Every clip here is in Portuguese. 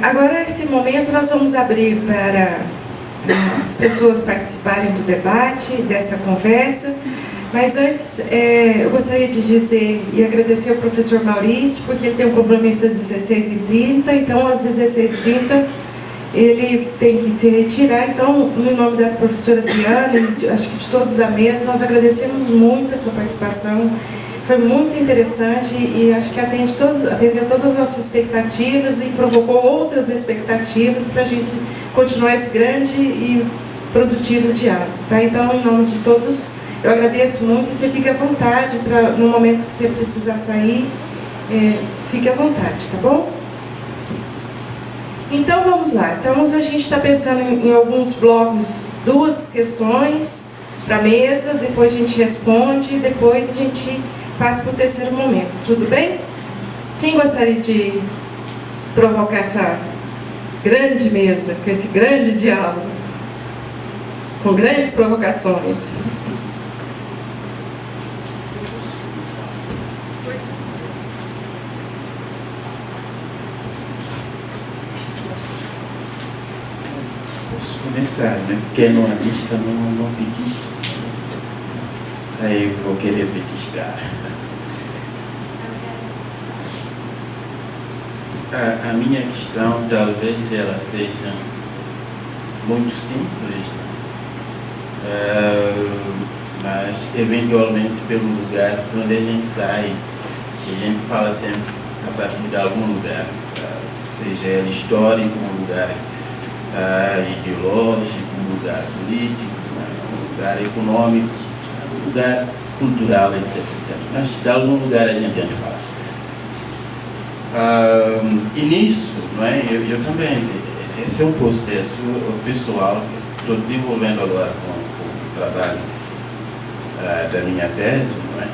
Agora, nesse momento, nós vamos abrir para as pessoas participarem do debate, dessa conversa. Mas antes, eu gostaria de dizer e agradecer ao professor Maurício, porque ele tem um compromisso às 16h30, então às 16h30 ele tem que se retirar. Então, no nome da professora Adriana e acho que de todos da mesa, nós agradecemos muito a sua participação. Foi muito interessante e acho que atendeu todas as nossas expectativas e provocou outras expectativas para a gente continuar esse grande e produtivo diálogo. Tá? Então, em nome de todos, eu agradeço muito e você fique à vontade, no momento que você precisar sair, fique à vontade, tá bom? Então, vamos lá. Então, a gente está pensando em alguns blocos, 2 questões para a mesa, depois a gente responde e depois a gente passa para o terceiro momento. Tudo bem? Quem gostaria de provocar essa grande mesa, com esse grande diálogo, com grandes provocações? Posso começar, né? Quem não é lista não petisca. Aí eu vou querer petiscar. A minha questão talvez ela seja muito simples, mas eventualmente pelo lugar onde a gente sai, a gente fala sempre a partir de algum lugar, seja ele histórico, um lugar ideológico, um lugar político, um lugar econômico, um lugar cultural, etc, etc. Mas de algum lugar a gente tem de falar. E nisso, não é? Eu também, esse é um processo pessoal que estou desenvolvendo agora com o trabalho da minha tese, não é?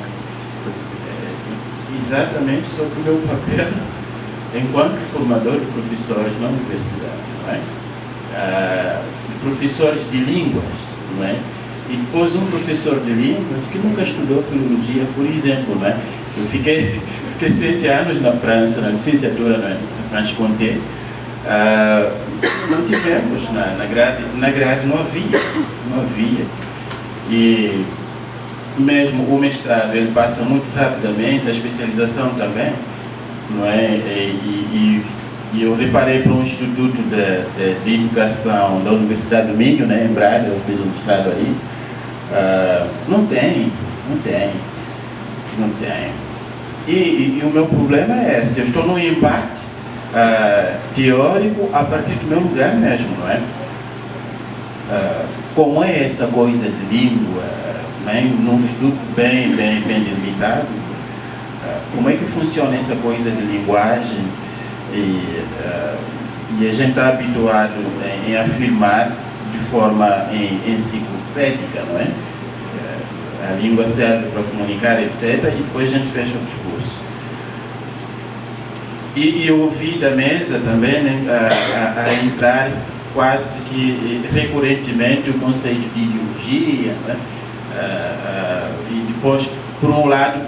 Exatamente sobre o meu papel enquanto formador de professores na universidade, não é? Professores de línguas, não é? E depois um professor de línguas que nunca estudou filologia, por exemplo, não é? Eu fiquei 7 anos na França, na licenciatura na Franche-Comté. Não tivemos na grade não havia. E mesmo o mestrado ele passa muito rapidamente, a especialização também, não é? E eu reparei para um instituto de educação da Universidade do Minho, né, em Braga, eu fiz um mestrado ali. Não tem. E o meu problema é esse, eu estou num embate teórico a partir do meu lugar mesmo, não é? Como é essa coisa de língua, né, num reduto bem delimitado, como é que funciona essa coisa de linguagem e a gente está habituado em afirmar de forma enciclopédica, não é? A língua serve para comunicar, etc. E depois a gente fecha o discurso. E eu ouvi da mesa também, né, a entrar quase que recorrentemente o conceito de ideologia, né? E depois, por um lado,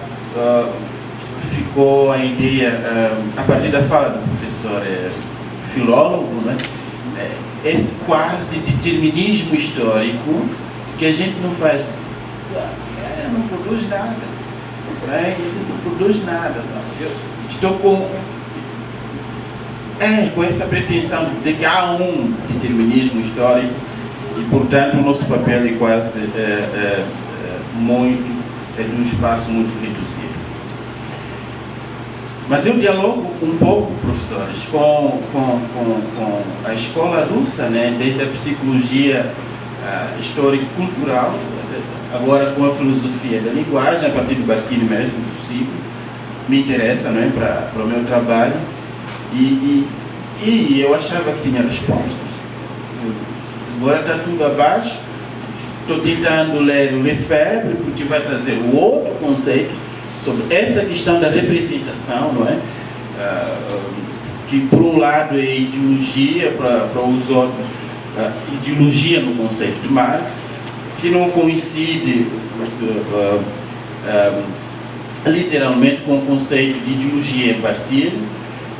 ficou a ideia, a partir da fala do professor filólogo, né, esse quase determinismo histórico que a gente não faz, não produz nada, né? A gente não produz nada. Eu estou com essa pretensão de dizer que há um determinismo histórico e, portanto, o nosso papel é quase de um espaço muito reduzido. Mas eu dialogo um pouco, professores, com a escola russa, né, desde a psicologia histórico-cultural, agora com a filosofia da linguagem, a partir do Bakhtin mesmo, possível, me interessa, não é, para o meu trabalho, e eu achava que tinha respostas. Agora está tudo abaixo, estou tentando ler o Lefebvre, porque vai trazer o outro conceito sobre essa questão da representação, não é? Que por um lado é ideologia, para os outros, ideologia no conceito de Marx, que não coincide literalmente com o conceito de ideologia em Bakhtin,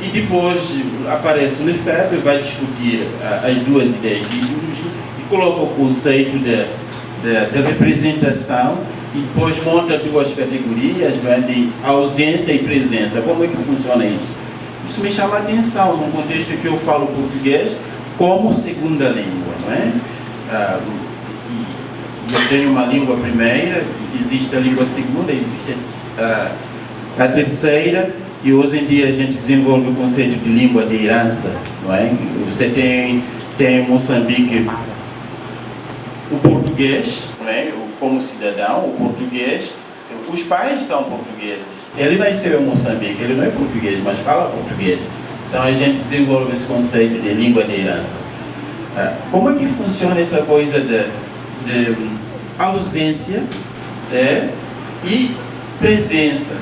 E depois aparece o Lefebvre, vai discutir as duas ideias de ideologia e coloca o conceito da representação e depois monta duas categorias, de ausência e presença. Como é que funciona isso? Isso me chama a atenção num contexto que eu falo português como segunda língua, não é? Eu tenho uma língua primeira, existe a língua segunda, existe a terceira, e hoje em dia a gente desenvolve o conceito de língua de herança, não é? Você tem em Moçambique o português, não é? Como cidadão, o português, os pais são portugueses. Ele nasceu em Moçambique, ele não é português, mas fala português. Então a gente desenvolve esse conceito de língua de herança. Como é que funciona essa coisa de ausência e presença?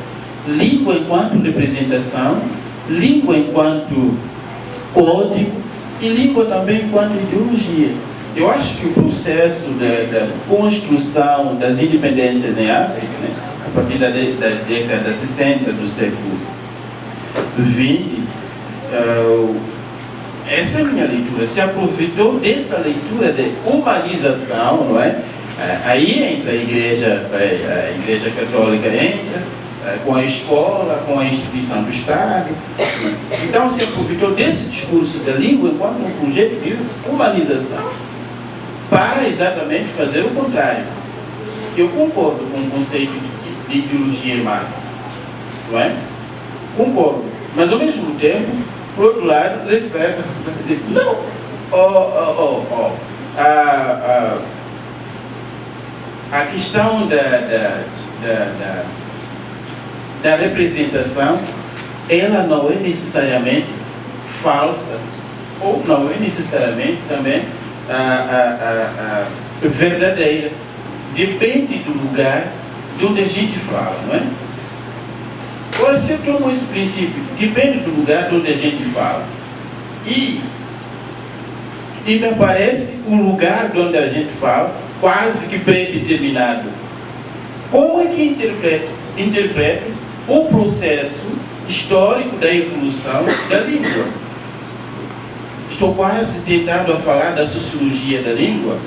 Língua enquanto representação, língua enquanto código e língua também enquanto ideologia. Eu acho que o processo da construção das independências em África, né, a partir da década 60 do século XX, essa é a minha leitura, se aproveitou dessa leitura de humanização, não é? Aí entra a Igreja Católica entra, com a escola, com a instituição do Estado. Então se aproveitou desse discurso da língua enquanto um projeto de humanização para exatamente fazer o contrário. Eu concordo com o conceito de ideologia em Marx, não é? Concordo, mas ao mesmo tempo, por outro lado, Lefebvre vai dizer, não, a questão da representação, ela não é necessariamente falsa, ou não é necessariamente também verdadeira. Depende do lugar de onde a gente fala, não é? Agora, se eu tomo esse princípio, depende do lugar de onde a gente fala, e me parece um lugar de onde a gente fala quase que predeterminado, como é que interpreto o processo histórico da evolução da língua? Estou quase tentando a falar da sociologia da língua,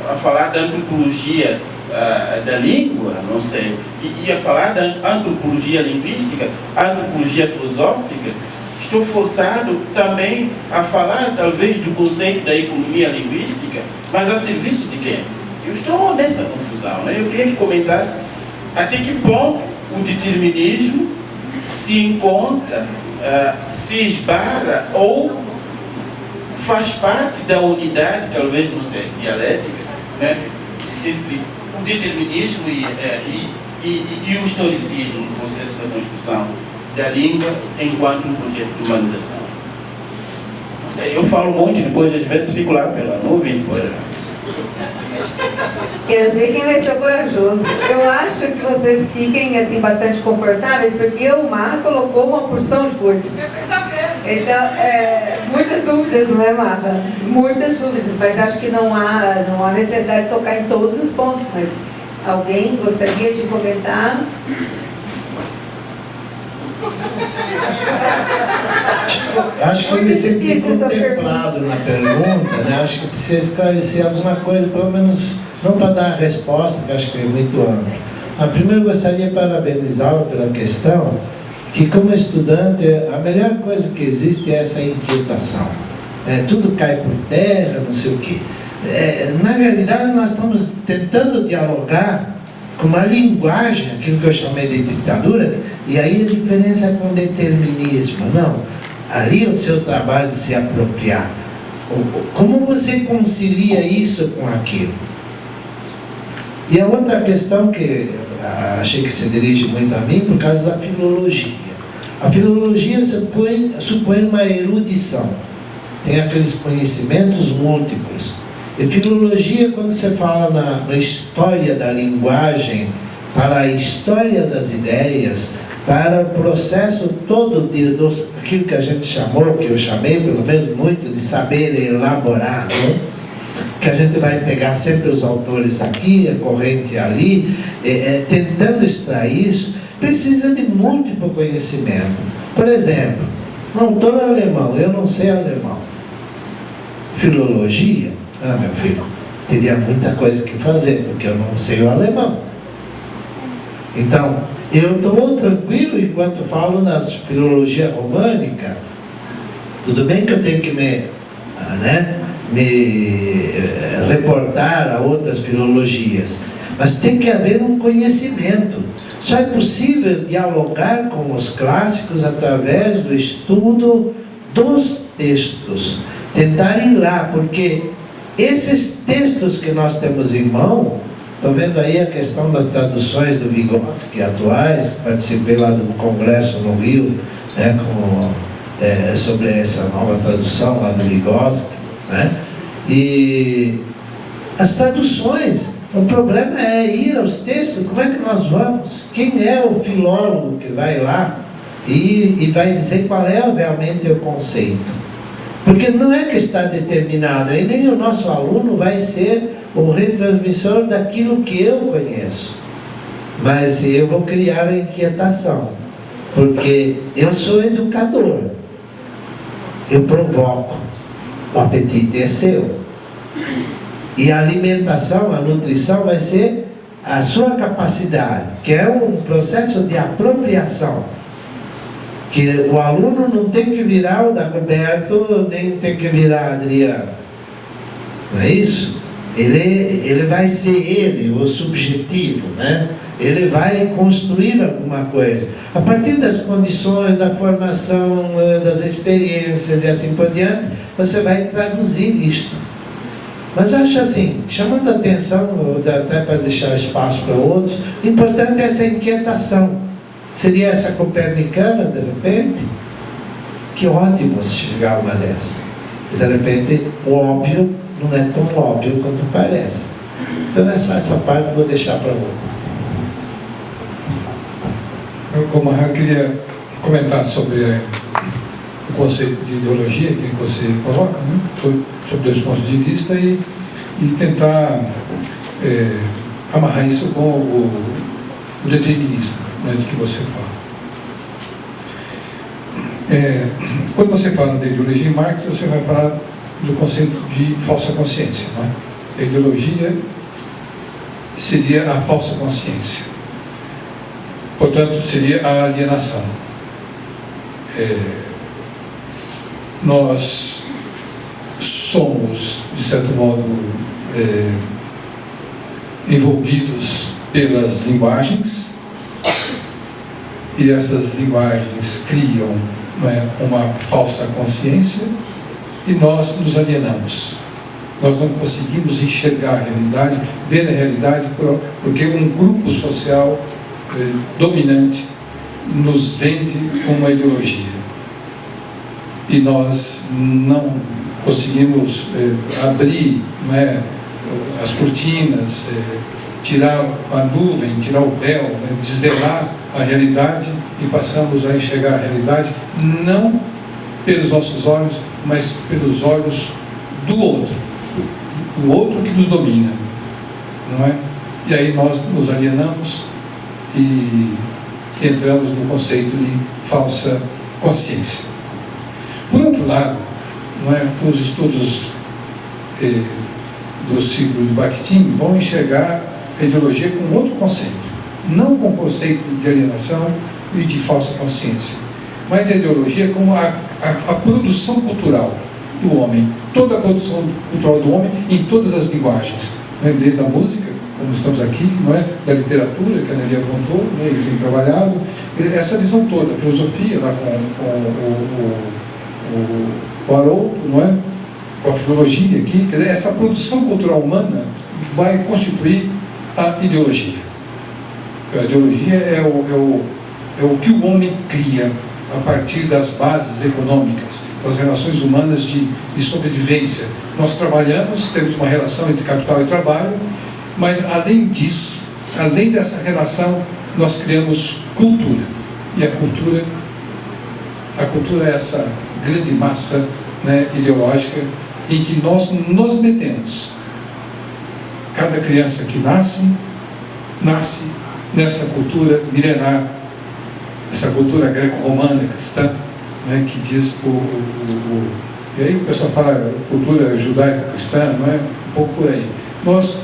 a falar da antropologia da língua, não sei, e a falar da antropologia linguística, antropologia filosófica. Estou forçado também a falar, talvez, do conceito da economia linguística, mas a serviço de quem? Eu estou nessa confusão, né? Eu queria que comentasse até que ponto o determinismo se encontra, se esbarra ou faz parte da unidade, talvez, não sei, dialética, né, entre o determinismo e o historicismo no processo da construção da língua enquanto um projeto de humanização. Não sei, eu falo um monte, depois às vezes fico lá pela nuvem, depois... Quero ver quem vai ser corajoso. Eu acho que vocês fiquem assim bastante confortáveis, porque o Marra colocou uma porção de coisas. Então, muitas dúvidas, não é, Marra? Muitas dúvidas, mas acho que não há necessidade de tocar em todos os pontos. Mas alguém gostaria de comentar? Acho que ele se ficou contemplado na pergunta, né? Acho que precisa esclarecer alguma coisa, pelo menos não para dar a resposta, que acho que é muito ampla. Primeiro eu gostaria de parabenizá-lo pela questão, que como estudante, a melhor coisa que existe é essa inquietação. Tudo cai por terra, não sei o quê. Na realidade, nós estamos tentando dialogar com uma linguagem, aquilo que eu chamei de ditadura, e aí a diferença é com o determinismo. Não, ali é o seu trabalho de se apropriar. Como você concilia isso com aquilo? E a outra questão que achei que se dirige muito a mim, por causa da filologia. A filologia supõe uma erudição, tem aqueles conhecimentos múltiplos. E filologia, quando você fala na história da linguagem, para a história das ideias, para o processo todo aquilo que a gente chamou, que eu chamei pelo menos muito, de saber elaborar, né? Que a gente vai pegar sempre os autores aqui, a corrente ali, tentando extrair isso, precisa de múltiplo conhecimento. Por exemplo, Um autor alemão, eu não sei alemão. Filologia? Ah, meu filho, teria muita coisa que fazer, porque eu não sei o alemão. Então, eu estou tranquilo enquanto falo das filologia românica. Tudo bem que eu tenho que me reportar a outras filologias, mas tem que haver um conhecimento. Só é possível dialogar com os clássicos através do estudo dos textos. Tentar ir lá, porque esses textos que nós temos em mão, estou vendo aí a questão das traduções do Vygotsky atuais, participei lá do congresso no Rio, né, sobre essa nova tradução lá do Vygotsky, né? E as traduções, o problema é ir aos textos. Como é que nós vamos? Quem é o filólogo que vai lá e vai dizer qual é realmente o conceito? Porque não é que está determinado, e nem o nosso aluno vai ser o retransmissor daquilo que eu conheço. Mas eu vou criar a inquietação, porque eu sou educador. Eu provoco, o apetite é seu. E a alimentação, a nutrição vai ser a sua capacidade, que é um processo de apropriação. Que o aluno não tem que virar o Dagoberto, nem tem que virar Adriano. Não é isso? Ele vai ser ele, o subjetivo, né? Ele vai construir alguma coisa. A partir das condições, da formação, das experiências e assim por diante, você vai traduzir isto. Mas eu acho assim, chamando a atenção, até para deixar espaço para outros, o importante é essa inquietação. Seria essa copernicana, de repente? Que ótimo se chegar a uma dessa. E de repente, o óbvio não é tão óbvio quanto parece. Então, essa parte eu vou deixar para outro. Eu queria comentar sobre o conceito de ideologia que você coloca, né? Sobre dois pontos de vista e tentar amarrar isso com o determinismo, né, de que você fala. Quando você fala da ideologia em Marx, você vai falar do conceito de falsa consciência, não é? A ideologia seria a falsa consciência. Portanto, seria a alienação. Nós somos, de certo modo, envolvidos pelas linguagens, e essas linguagens criam, não é, uma falsa consciência, e nós nos alienamos. Nós não conseguimos enxergar a realidade, ver a realidade, porque um grupo social dominante nos vende uma ideologia. E nós não conseguimos abrir, não é, as cortinas, tirar a nuvem, tirar o véu, né, desvelar a realidade, e passamos a enxergar a realidade não pelos nossos olhos, mas pelos olhos do outro que nos domina, não é? E aí nós nos alienamos e entramos no conceito de falsa consciência. Por outro lado, não é, os estudos do ciclo de Bakhtin vão enxergar a ideologia com outro conceito, não com o conceito de alienação e de falsa consciência, mas a ideologia como a produção cultural do homem, toda a produção cultural do homem em todas as linguagens, né? Desde a música, como estamos aqui, não é? Da literatura, que a Nelly apontou, né? E tem trabalhado, essa visão toda, a filosofia lá o Haroldo, não é? Com a filologia aqui, quer dizer, essa produção cultural humana vai constituir a ideologia. A ideologia é o que o homem cria a partir das bases econômicas, das relações humanas de sobrevivência. Nós trabalhamos, temos uma relação entre capital e trabalho, mas além disso, além dessa relação, nós criamos cultura. E a cultura é essa grande massa, né, ideológica em que nós nos metemos. Cada criança que nasce nessa cultura milenar, essa cultura greco-romana cristã, né, que diz e aí o pessoal fala cultura judaico-cristã, não é? Um pouco por aí. Nós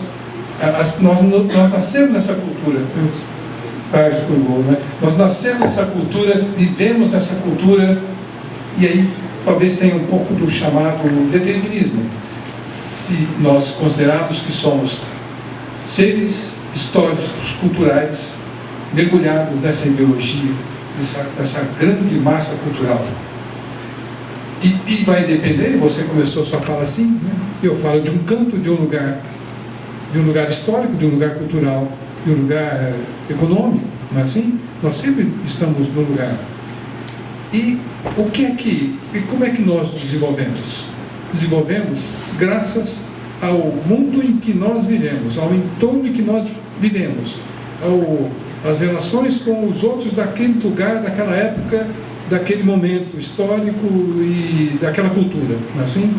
nascemos nessa cultura, né? Nós nascemos nessa cultura, vivemos nessa cultura, e aí talvez tenha um pouco do chamado determinismo, se nós considerarmos que somos seres históricos, culturais, mergulhados nessa ideologia, nessa grande massa cultural. E vai depender, você começou a sua fala assim, né? Eu falo de um canto, de um lugar histórico, de um lugar cultural, de um lugar econômico, não é assim? Nós sempre estamos no lugar. E como é que nós nos desenvolvemos? Desenvolvemos graças ao mundo em que nós vivemos, ao entorno em que nós vivemos, às relações com os outros daquele lugar, daquela época, daquele momento histórico e daquela cultura, não é assim?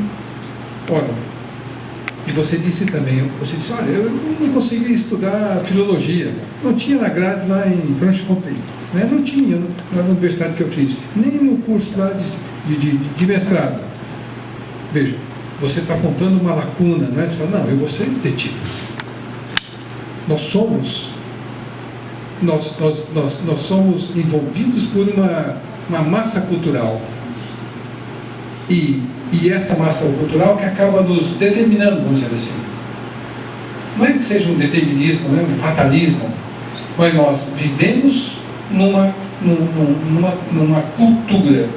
Olha, e você disse também, olha, eu não conseguia estudar filologia, não tinha na grade lá em Franche-Comté, né? Não tinha na universidade que eu fiz, nem no curso lá de mestrado. Veja, você está apontando uma lacuna, não é? Você fala, não, eu gostaria de ter tido. Nós somos envolvidos por uma massa cultural. E essa massa cultural que acaba nos determinando, vamos dizer assim. Não é que seja um determinismo, né, um fatalismo, mas nós vivemos numa cultura.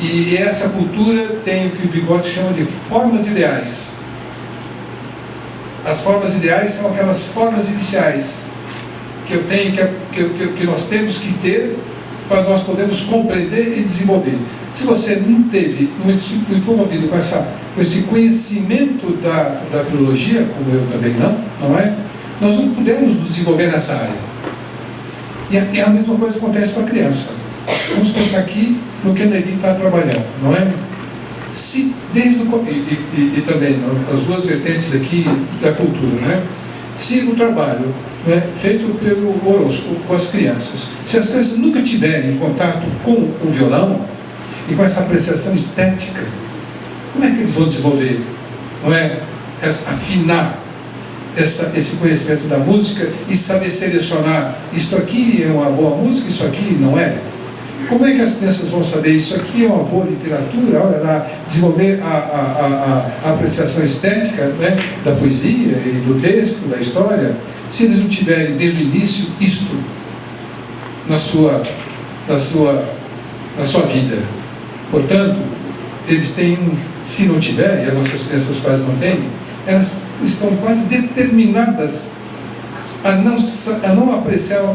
E essa cultura tem o que o Vygotsky chama de formas ideais. As formas ideais são aquelas formas iniciais que eu tenho, que nós temos que ter para nós podermos compreender e desenvolver. Se você não teve, não foi envolvido com esse conhecimento da filologia, como eu também não é? Nós não podemos nos desenvolver nessa área. E a mesma coisa acontece com a criança. Vamos pensar aqui no que a Nelly está trabalhando, não é? Se desde e também as duas vertentes aqui da cultura, não é? Se o trabalho, né, feito pelo Orozco com as crianças, se as crianças nunca tiverem contato com o violão e com essa apreciação estética, como é que eles vão desenvolver, não é? Afinar esse conhecimento da música e saber selecionar, isto aqui é uma boa música, isso aqui não é? Como é que as crianças vão saber isso aqui é uma boa literatura? Olha lá, desenvolver a apreciação estética, né, da poesia e do texto, da história, se eles não tiverem desde o início isto na sua vida. Portanto, eles têm, se não tiverem, e as nossas crianças quase não têm, elas estão quase determinadas a não apreciar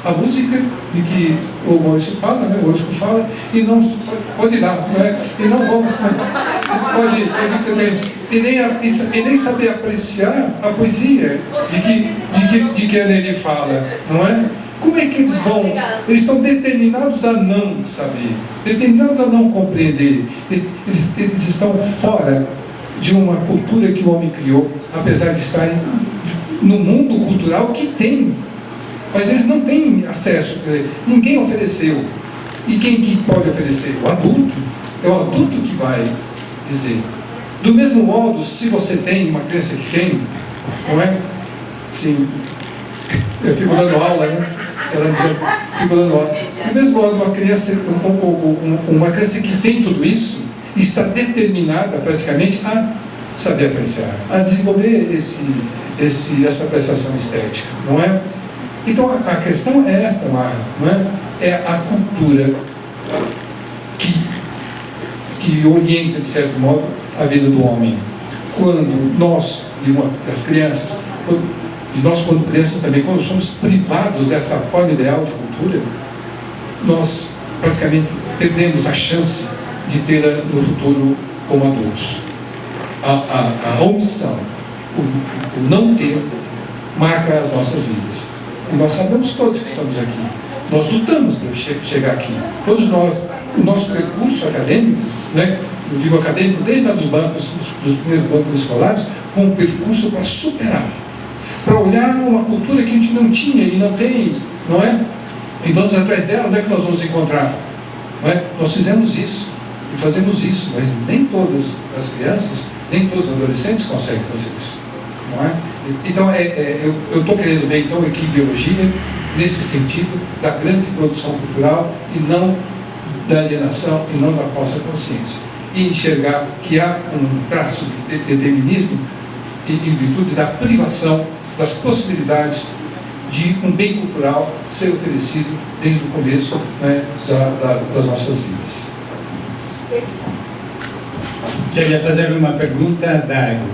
a música de que o Maurício fala, né? O Maurício fala, e não pode dar, não é? E não vamos pode ser e nem saber apreciar a poesia de que a Nelly fala, não é? Como é que eles vão? Eles estão determinados a não saber, determinados a não compreender. Eles estão fora de uma cultura que o homem criou, apesar de estarem no mundo cultural que tem. Mas eles não têm acesso, ninguém ofereceu. E quem que pode oferecer? O adulto. É o adulto que vai dizer. Do mesmo modo, se você tem uma criança que tem, não é? Sim. Eu fico dando aula, né? Ela fica dando aula. Do mesmo modo, uma criança que tem tudo isso, está determinada praticamente a saber apreciar, a desenvolver essa apreciação estética, não é? Então a questão é esta, Mara, não é? É a cultura que orienta, de certo modo, a vida do homem. Quando nós, as crianças, e nós quando crianças também, quando somos privados dessa forma ideal de cultura, nós praticamente perdemos a chance de tê-la no futuro como adultos. A omissão, o não ter, marca as nossas vidas. E nós sabemos todos que estamos aqui. Nós lutamos para chegar aqui. Todos nós, o nosso percurso acadêmico, né, eu digo acadêmico desde os bancos, dos primeiros bancos escolares, foi um percurso para superar, para olhar uma cultura que a gente não tinha e não tem, não é? E vamos atrás dela, onde é que nós vamos encontrar? não é? Nós fizemos isso e fazemos isso, mas nem todas as crianças, nem todos os adolescentes conseguem fazer isso, não é? Então, eu estou querendo ver então que ideologia nesse sentido da grande produção cultural e não da alienação e não da falsa consciência, e enxergar que há um traço de determinismo em virtude da privação das possibilidades de um bem cultural ser oferecido desde o começo, né, das nossas vidas. Queria fazer uma pergunta, Dago.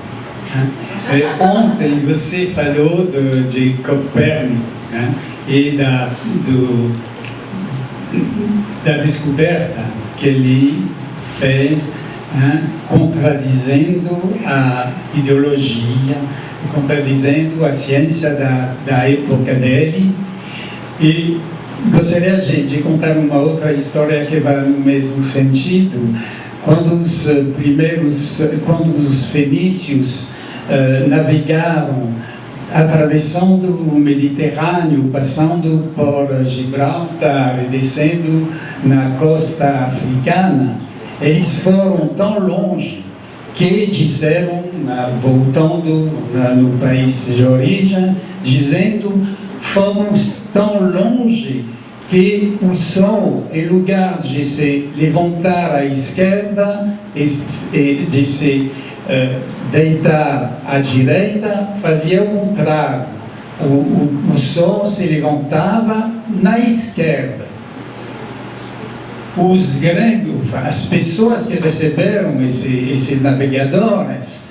Ontem você falou de Copérnico, né, e da descoberta que ele fez, contradizendo a ideologia, contradizendo a ciência da época dele. E gostaria de contar uma outra história que vai no mesmo sentido. Quando os fenícios navegaram atravessando o Mediterrâneo, passando por Gibraltar e descendo na costa africana, eles foram tão longe que disseram, voltando no país de origem, dizendo: fomos tão longe que o sol, em lugar de se levantar à esquerda e de se deitar à direita, fazia o contrário. O sol se levantava na esquerda. Os gregos, as pessoas que receberam esses navegadores,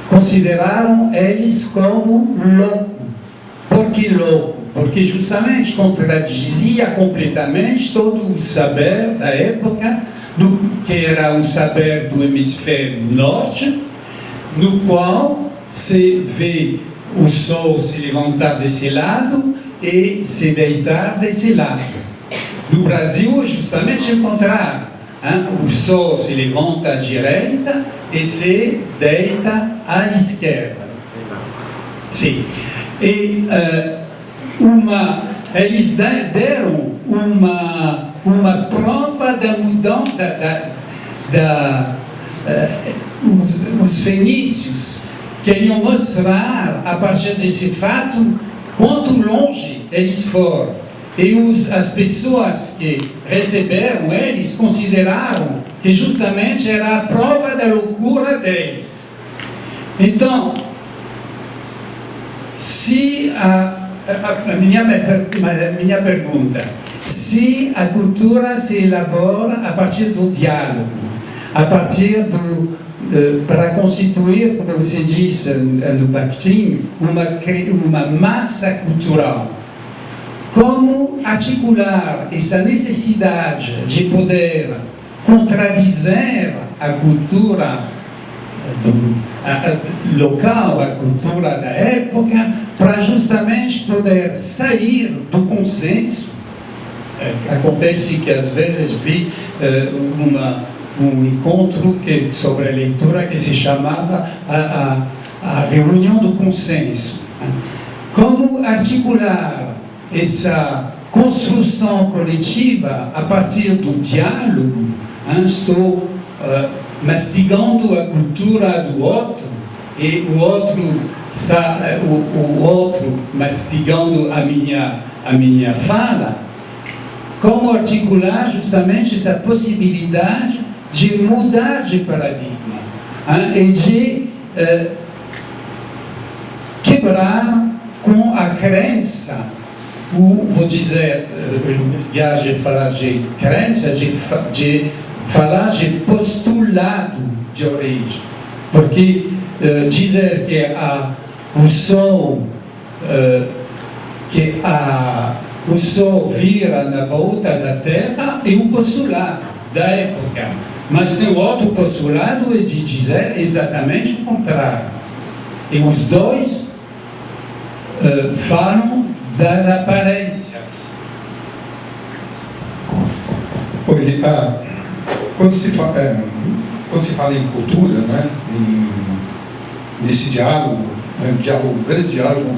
consideraram eles como loucos. Por que louco? Porque justamente contradizia completamente todo o saber da época, que era um saber do hemisfério norte, no qual se vê o sol se levantar desse lado e se deitar desse lado. No Brasil é justamente o contrário. O sol se levanta à direita e se deita à esquerda. Sim. E eles deram uma prova da mudança os fenícios queriam mostrar, a partir desse fato, quanto longe eles foram. E as pessoas que receberam eles consideraram que justamente era a prova da loucura deles. Então, se a minha pergunta, se a cultura se elabora a partir do diálogo, a partir para constituir, como você disse no Bakhtin, uma massa cultural, como articular essa necessidade de poder contradizer a cultura local, a cultura da época, para justamente poder sair do consenso. Acontece que às vezes vi um encontro sobre a leitura que se chamava a reunião do consenso. Como articular essa construção coletiva a partir do diálogo? Estou mastigando a cultura do outro e o outro mastigando a minha fala. Como articular justamente essa possibilidade de mudar de paradigma e de quebrar com a crença, vou dizer, em vez de falar de crença, de falar de postulado de origem. Porque dizer que o sol vira na volta da Terra é um postulado da época. Mas tem outro postulado é de dizer exatamente o contrário. E os dois falam das aparências. Quando se fala em cultura, né, nesse diálogo, grande diálogo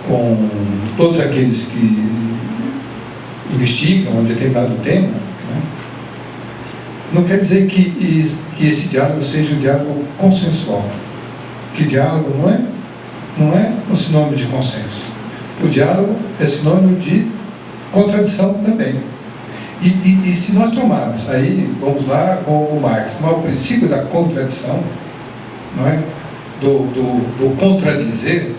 com todos aqueles que investigam um determinado tema, né, não quer dizer que esse diálogo seja um diálogo consensual. Que diálogo não é um sinônimo de consenso. O diálogo é sinônimo de contradição também. E se nós tomarmos, aí vamos lá com o Marx, o princípio da contradição, não é? do contradizer,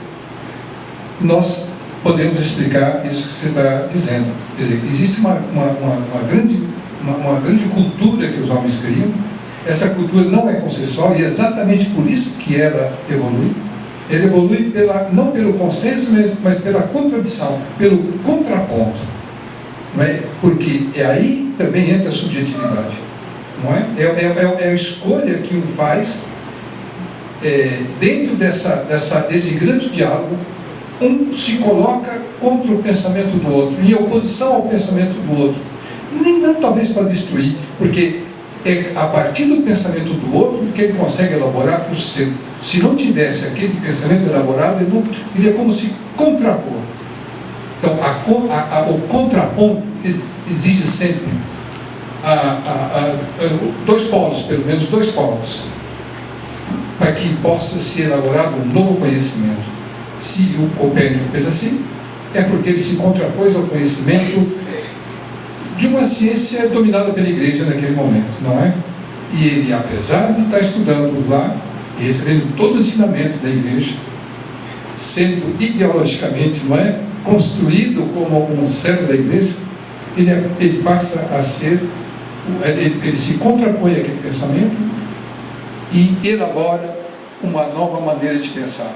nós podemos explicar isso que você está dizendo. Quer dizer, existe uma grande cultura que os homens criam. Essa cultura não é consensual e é exatamente por isso que ela evolui. Ela evolui não pelo consenso, mas pela contradição, pelo contraponto. Não é? Porque aí também entra a subjetividade. Não é? É a escolha que o faz dentro desse grande diálogo. Um se coloca contra o pensamento do outro, em oposição ao pensamento do outro. Não talvez para destruir, porque é a partir do pensamento do outro que ele consegue elaborar o seu. Se não tivesse aquele pensamento elaborado, ele iria como se contrapor. Então, o contraponto exige sempre dois polos, pelo menos dois polos, para que possa ser elaborado um novo conhecimento. Se o Copérnico fez assim, é porque ele se contrapôs ao conhecimento de uma ciência dominada pela igreja naquele momento, não é? E ele, apesar de estar estudando lá e recebendo todo o ensinamento da igreja, sendo ideologicamente, não é, construído como um servo da igreja, ele passa a ser, ele se contrapõe àquele pensamento e elabora uma nova maneira de pensar.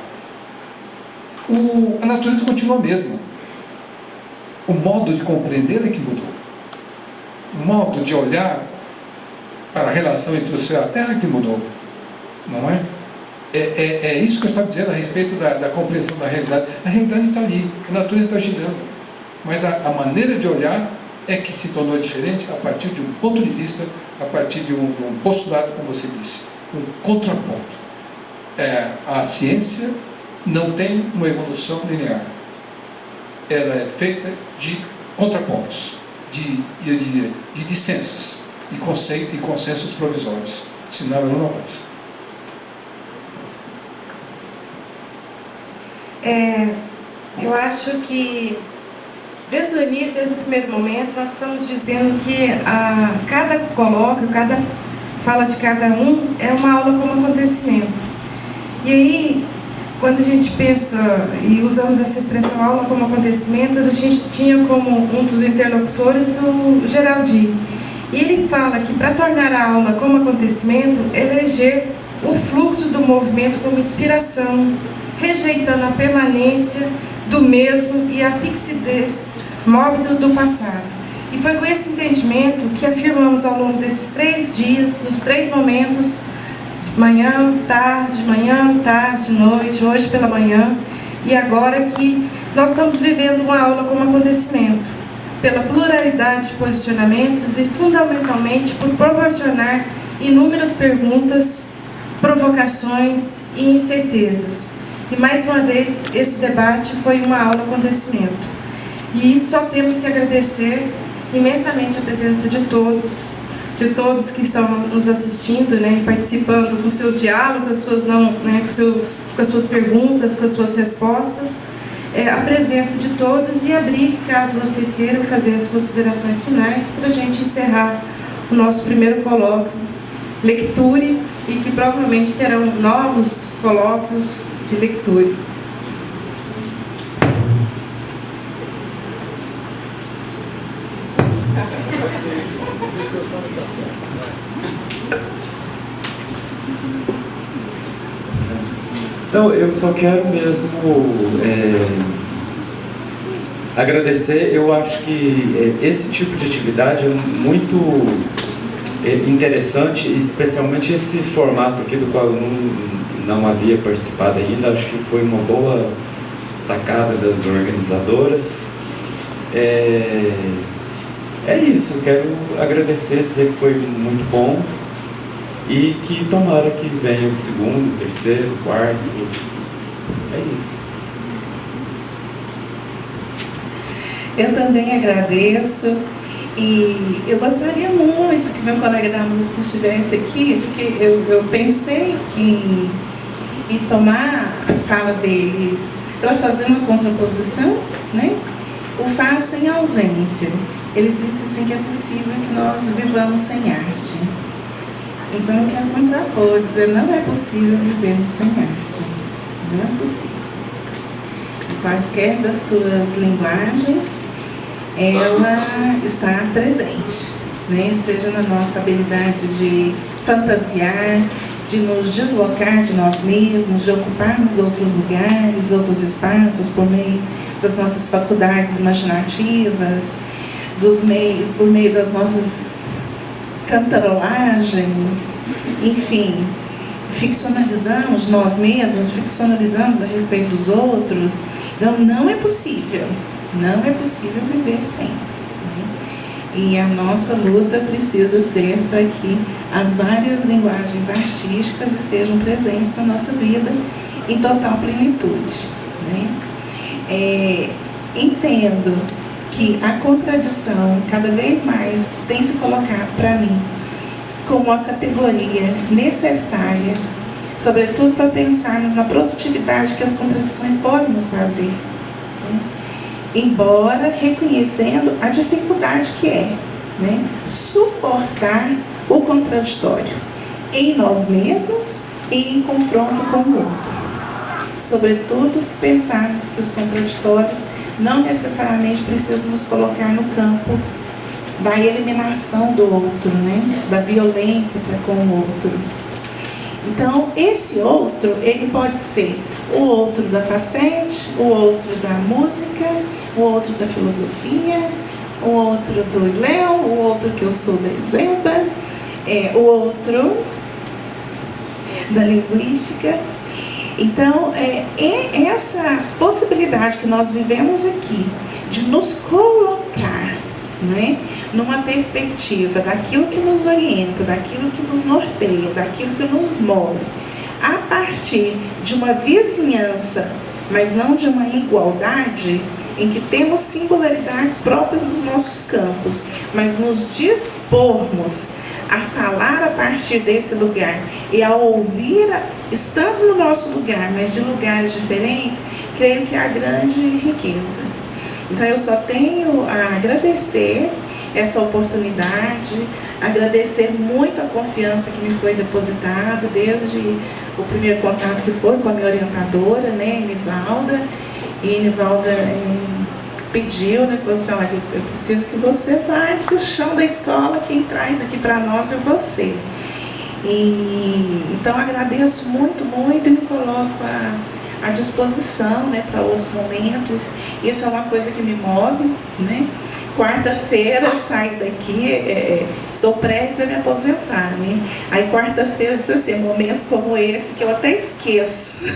A natureza continua a mesma. O modo de compreender é que mudou. O modo de olhar para a relação entre o céu e a terra que mudou. Não é? É isso que eu estava dizendo a respeito da compreensão da realidade. A realidade está ali, a natureza está girando. Mas a maneira de olhar é que se tornou diferente a partir de um ponto de vista, a partir de um postulado, como você disse, um contraponto. A ciência não tem uma evolução linear. Ela é feita de contrapontos, de dissensos e consensos provisórios. Senão ela não avança. Eu acho que desde o início, desde o primeiro momento, nós estamos dizendo que cada colóquio, cada fala de cada um é uma aula como acontecimento. E aí, quando a gente pensa e usamos essa expressão aula como acontecimento, a gente tinha como um dos interlocutores o Geraldi. E ele fala que para tornar a aula como acontecimento, eleger o fluxo do movimento como inspiração, rejeitando a permanência do mesmo e a fixidez mórbida do passado. E foi com esse entendimento que afirmamos ao longo desses 3 dias, nos 3 momentos, manhã, tarde, noite, hoje pela manhã, e agora que nós estamos vivendo uma aula como acontecimento, pela pluralidade de posicionamentos e fundamentalmente por proporcionar inúmeras perguntas, provocações e incertezas. E mais uma vez, esse debate foi uma aula acontecimento. E só temos que agradecer imensamente a presença de todos que estão nos assistindo, né, e participando com seus diálogos, com as suas perguntas, com as suas respostas, a presença de todos e abrir, caso vocês queiram, fazer as considerações finais para a gente encerrar o nosso primeiro colóquio, Lecture, e que provavelmente terão novos colóquios de Lecture. Não, eu só quero mesmo agradecer. Eu acho que esse tipo de atividade é muito interessante, especialmente esse formato aqui do qual eu não havia participado ainda. Acho que foi uma boa sacada das organizadoras. É isso, eu quero agradecer, dizer que foi muito bom. E que tomara que venha o segundo, terceiro, quarto. É isso. Eu também agradeço e eu gostaria muito que meu colega da música estivesse aqui, porque eu pensei em tomar a fala dele para fazer uma contraposição, né? O faço em ausência. Ele disse assim que é possível que nós vivamos sem arte. Então eu quero contrapor, dizer, não é possível vivermos sem arte. Não é possível. Em quaisquer das suas linguagens, ela está presente, né? Seja na nossa habilidade de fantasiar, de nos deslocar de nós mesmos, de ocuparmos outros lugares, outros espaços por meio das nossas faculdades imaginativas, por meio das nossas cantarolagens, enfim, ficcionalizamos nós mesmos, ficcionalizamos a respeito dos outros. Então não é possível viver sem. E a nossa luta precisa ser para que as várias linguagens artísticas estejam presentes na nossa vida em total plenitude, né? Entendo que a contradição cada vez mais tem se colocado para mim como uma categoria necessária, sobretudo para pensarmos na produtividade que as contradições podem nos trazer, né? Embora reconhecendo a dificuldade que é, né, suportar o contraditório em nós mesmos e em confronto com o outro. Sobretudo se pensarmos que os contraditórios não necessariamente precisam nos colocar no campo da eliminação do outro, né, da violência para com o outro. Então, esse outro, ele pode ser o outro da facete, o outro da música, o outro da filosofia, o outro do Iléu, o outro que eu sou da Ezeba, o outro da linguística. Então, é essa possibilidade que nós vivemos aqui, de nos colocar, né, numa perspectiva daquilo que nos orienta, daquilo que nos norteia, daquilo que nos move, a partir de uma vizinhança, mas não de uma igualdade, em que temos singularidades próprias dos nossos campos, mas nos dispormos a falar a partir desse lugar e a ouvir, estando no nosso lugar, mas de lugares diferentes, creio que é a grande riqueza. Então eu só tenho a agradecer essa oportunidade, agradecer muito a confiança que me foi depositada desde o primeiro contato que foi com a minha orientadora, né, Enivalda. E Enivalda pediu, né, falou assim, olha, eu preciso que você vá, que o chão da escola, quem traz aqui para nós é você. E então agradeço muito, muito e me coloco à disposição, né, para outros momentos. Isso é uma coisa que me move, né? Quarta-feira eu saio daqui, estou prestes a me aposentar, né? Aí quarta-feira eu disse assim, momentos como esse que eu até esqueço.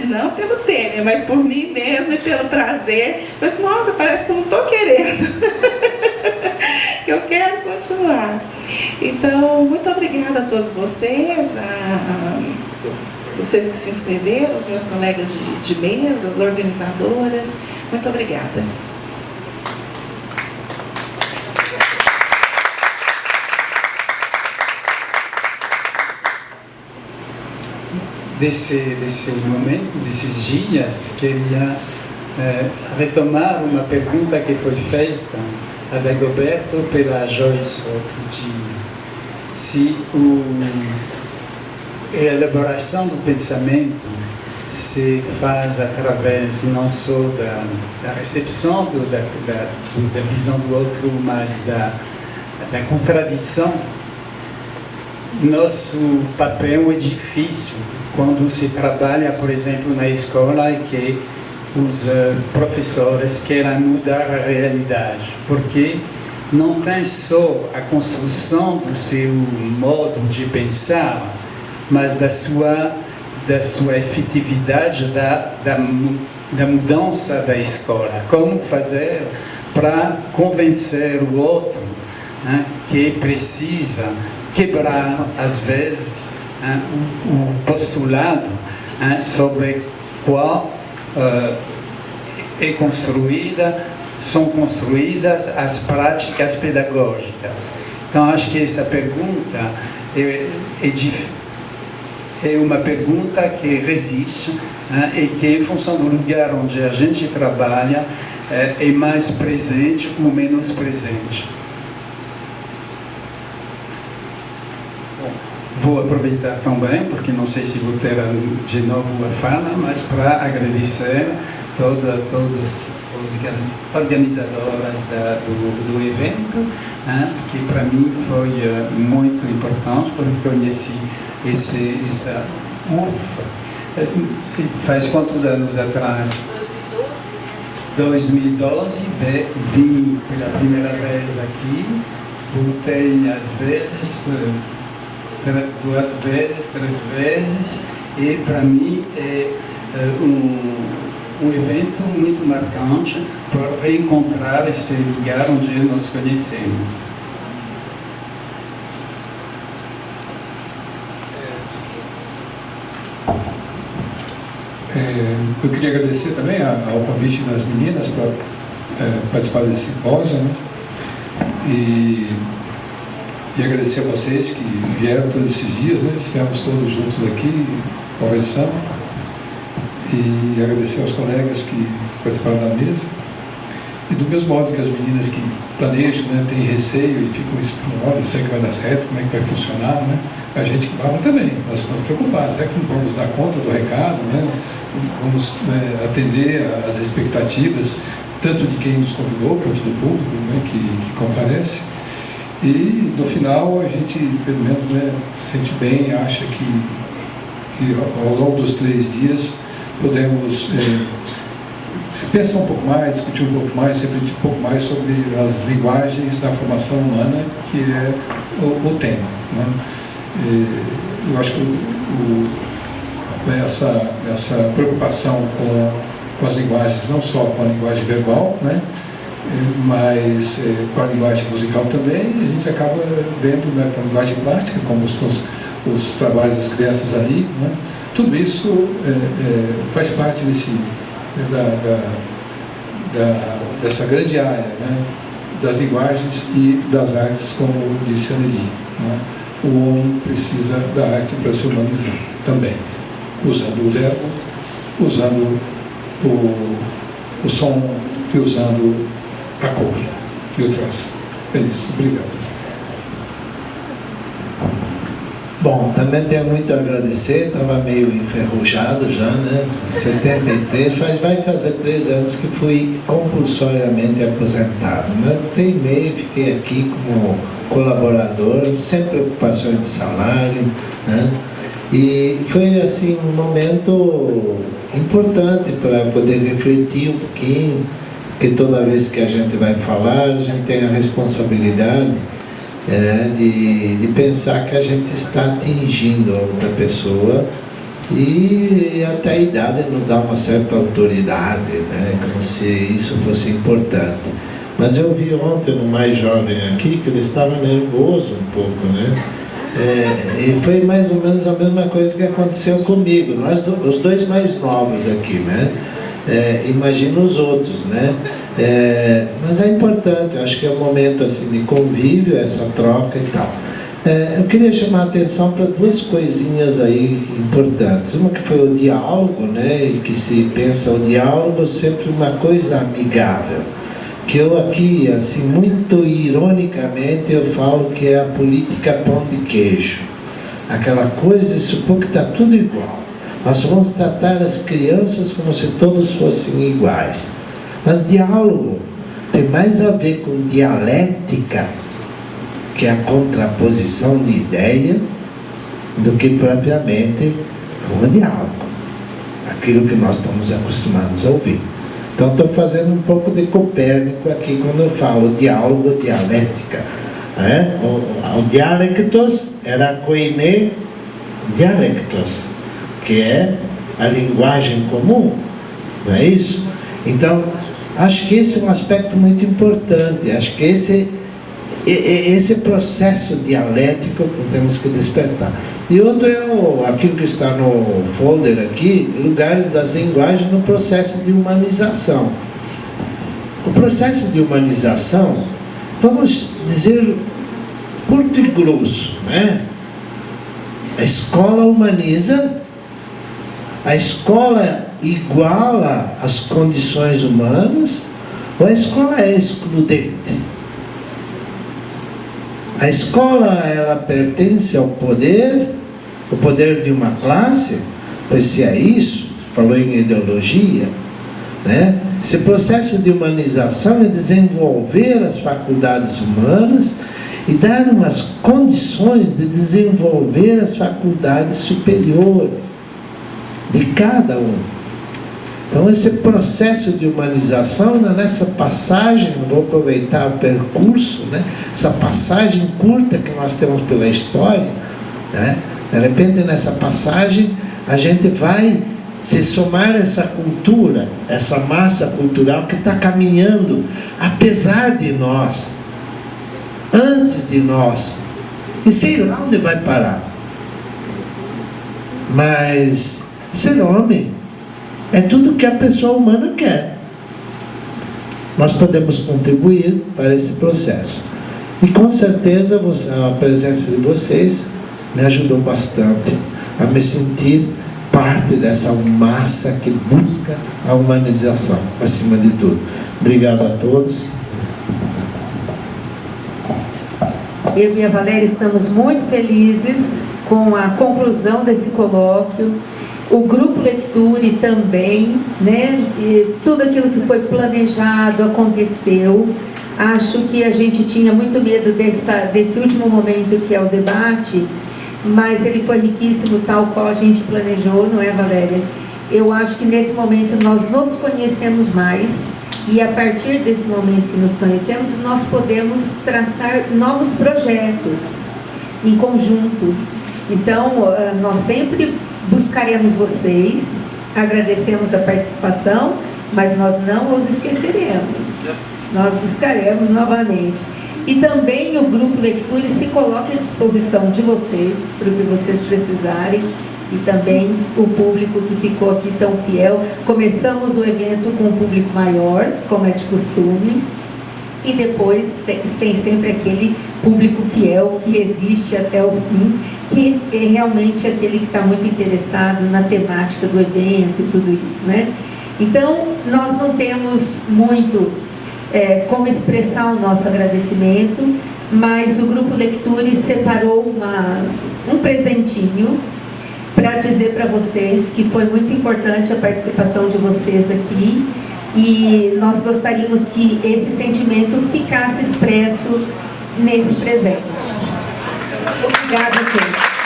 Não pelo Temer, mas por mim mesmo e pelo prazer. Eu falei assim, nossa, parece que eu não estou querendo. Eu quero continuar. Então, muito obrigada a todos vocês, vocês que se inscreveram, os meus colegas de mesa, as organizadoras. Muito obrigada. Desse momento, desses dias, queria retomar uma pergunta que foi feita a Dagoberto pela Joyce outro dia. Se a elaboração do pensamento se faz através não só da recepção da visão do outro, mas da contradição, nosso papel é difícil quando se trabalha, por exemplo, na escola e que os professores querem mudar a realidade, porque não tem só a construção do seu modo de pensar, mas da sua efetividade da mudança da escola. Como fazer para convencer o outro, né, que precisa quebrar, às vezes, o postulado sobre qual são construídas as práticas pedagógicas. Então, acho que essa pergunta é uma pergunta que resiste, né, e que, em função do lugar onde a gente trabalha, é mais presente ou menos presente. Bom, vou aproveitar também, porque não sei se vou ter de novo a fala, mas para agradecer todas as organizadoras do evento, né, que para mim foi muito importante, porque conheci essa UFA. Faz quantos anos atrás? 2012, vim pela primeira vez aqui, voltei às vezes, 2 vezes, 3 vezes, e para mim é um evento muito marcante para reencontrar esse lugar onde nos conhecemos. Eu queria agradecer também ao convite das meninas para participar desse simpósio, né? E agradecer a vocês que vieram todos esses dias, né? Estivemos todos juntos aqui conversando, e agradecer aos colegas que participaram da mesa, e do mesmo modo que as meninas que planejam, né, têm receio e ficam esperando, olha, será que vai dar certo, como é que vai funcionar, né? A gente que fala também, nós ficamos preocupados, será que não vamos dar conta do recado, né? Vamos atender às expectativas, tanto de quem nos convidou, quanto do público, né, que comparece. E no final a gente, pelo menos, né, se sente bem, acha que ao longo dos 3 dias podemos pensar um pouco mais, discutir um pouco mais, refletir um pouco mais sobre as linguagens da formação humana, que é o tema, né? Eu acho que essa preocupação com as linguagens, não só com a linguagem verbal, né, mas com a linguagem musical também, a gente acaba vendo, né, com a linguagem plástica, como os trabalhos das crianças ali, né, tudo isso faz parte dessa grande área, né, das linguagens e das artes, como disse a Nelly, né. O homem precisa da arte para se humanizar também, usando o verbo, usando o som e usando a cor e o traço. É isso. Obrigado. Bom, também tenho muito a agradecer, estava meio enferrujado já, né? 73, vai fazer 3 anos que fui compulsoriamente aposentado, mas teimei, fiquei aqui como colaborador, sem preocupações de salário, né? E foi assim um momento importante para poder refletir um pouquinho, porque toda vez que a gente vai falar, a gente tem a responsabilidade de pensar que a gente está atingindo a outra pessoa, e até a idade não dá uma certa autoridade, né? Como se isso fosse importante. Mas eu vi ontem no mais jovem aqui que ele estava nervoso um pouco, né? E foi mais ou menos a mesma coisa que aconteceu comigo, nós os 2 mais novos aqui, né? Imagina os outros, né? Mas é importante, eu acho que é um momento assim de convívio, essa troca e tal. Eu queria chamar a atenção para 2 coisinhas aí importantes. Uma que foi o diálogo, né? E que se pensa o diálogo sempre uma coisa amigável. Que eu aqui, assim, muito ironicamente, eu falo que é a política pão de queijo. Aquela coisa de supor que está tudo igual. Nós vamos tratar as crianças como se todos fossem iguais. Mas diálogo tem mais a ver com dialética, que é a contraposição de ideia, do que propriamente com o diálogo. Aquilo que nós estamos acostumados a ouvir. Então estou fazendo um pouco de Copérnico aqui quando eu falo diálogo, dialética. Né? O dialectos era koine dialectos, que é a linguagem comum, não é isso? Então, acho que esse é um aspecto muito importante, acho que esse processo dialético que temos que despertar. E outro é aquilo que está no folder aqui, lugares das linguagens no processo de humanização. O processo de humanização, vamos dizer curto e grosso, né? A escola humaniza, a escola iguala as condições humanas, ou a escola é excludente? A escola, ela pertence ao poder, o poder de uma classe, pois se é isso, falou em ideologia, né? Esse processo de humanização é desenvolver as faculdades humanas e dar umas condições de desenvolver as faculdades superiores de cada um. Então esse processo de humanização, nessa passagem, vou aproveitar o percurso, né? Essa passagem curta que nós temos pela história, né? De repente nessa passagem a gente vai se somar a essa cultura, essa massa cultural que está caminhando apesar de nós, antes de nós, e sei lá onde vai parar. Mas ser homem é tudo que a pessoa humana quer. Nós podemos contribuir para esse processo. E com certeza a presença de vocês me ajudou bastante a me sentir parte dessa massa que busca a humanização, acima de tudo. Obrigado a todos. Eu e a Valéria estamos muito felizes com a conclusão desse colóquio. O Grupo Lecture também, né? E tudo aquilo que foi planejado aconteceu. Acho que a gente tinha muito medo desse último momento que é o debate, mas ele foi riquíssimo, tal qual a gente planejou, não é, Valéria? Eu acho que nesse momento nós nos conhecemos mais, e a partir desse momento que nos conhecemos, nós podemos traçar novos projetos em conjunto. Então, nós sempre buscaremos vocês, agradecemos a participação, mas nós não os esqueceremos. Nós buscaremos novamente. E também o Grupo Lecture se coloca à disposição de vocês, para o que vocês precisarem, e também o público que ficou aqui tão fiel. Começamos o evento com um público maior, como é de costume, e depois tem sempre aquele público fiel que existe até o fim, que é realmente aquele que está muito interessado na temática do evento e tudo isso, né? Então, nós não temos muito como expressar o nosso agradecimento, mas o Grupo Lecture separou um presentinho para dizer para vocês que foi muito importante a participação de vocês aqui, e nós gostaríamos que esse sentimento ficasse expresso nesse presente. Obrigada a todos.